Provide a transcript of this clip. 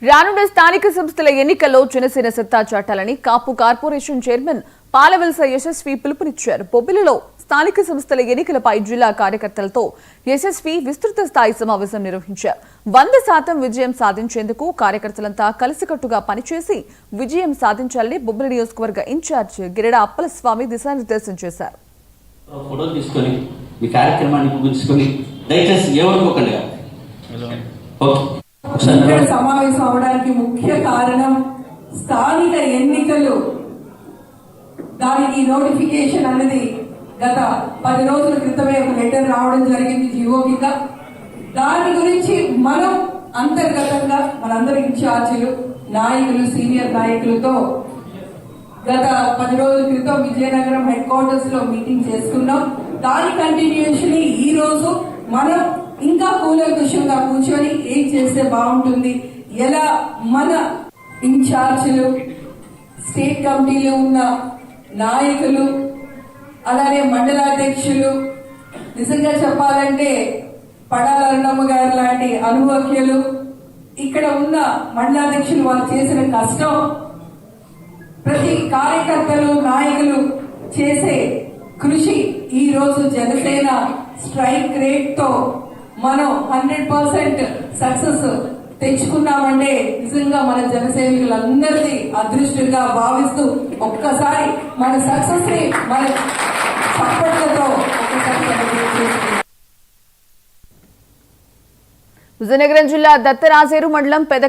రానున్న స్థానిక సంస్థల ఎన్నికల్లో జనసేన సత్తా చాటాలని కాపు కార్పొరేషన్ చైర్మన్ పాలవలస యశస్వి పిలుపునిచ్చారు. బొబ్బిలిలో స్థానిక సంస్థల ఎన్నికలపై జిల్లా కార్యకర్తలతో యశస్వి విస్తృత స్థాయి సమావేశం నిర్వహించారు. 100% విజయం సాధించేందుకు కార్యకర్తలంతా కలిసికట్టుగా పనిచేసి విజయం సాధించాలని బొబ్బిలి నియోజకవర్గ ఇన్ఛార్జ్ గిరిడ అప్పలస్వామి దిశానిర్దేశం చేశారు. సమావేశం అవడానికి ముఖ్య కారణం స్థానిక ఎన్నికలు దానికి నోటిఫికేషన్ అనేది గత 10 రోజుల క్రితమే ఒక లెటర్ రావడం జరిగింది జీవోగా. దాని గురించి మనం అంతర్గతంగా మనందరి ఇన్ఛార్జీలు నాయకులు సీనియర్ నాయకులతో గత 10 రోజుల క్రితం విజయనగరం హెడ్ క్వార్టర్స్ లో మీటింగ్ చేసుకున్నాం. దాని కంటిన్యూషన్ ఈ రోజు మనం ఇంకా కూలంకషంగా కూర్చొని ఏం చేస్తే బాగుంటుంది, ఎలా మన ఇన్ఛార్జీలు స్టేట్ కమిటీలో ఉన్న నాయకులు అలానే మండలాధ్యక్షులు నిజంగా చెప్పాలంటే పడాల అన్నమ్మ గారు లాంటి అనుభవజ్ఞులు ఇక్కడ ఉన్న మండలాధ్యక్షులు వాళ్ళు చేసిన కష్టం, ప్రతి కార్యకర్తలు నాయకులు చేసే కృషి ఈ రోజు జనసేన స్ట్రైక్ రేట్ తో మనం 100% సక్సెస్ తెచ్చుకున్నామంటే నిజంగా మన జన సైనికులందరినీ అదృష్టంగా భావిస్తూ ఒక్కసారి మన సక్సెస్ ని మన సపోర్ట్లతో విజయనగరం జిల్లా దత్తరాజేరు మండలం పెద్ద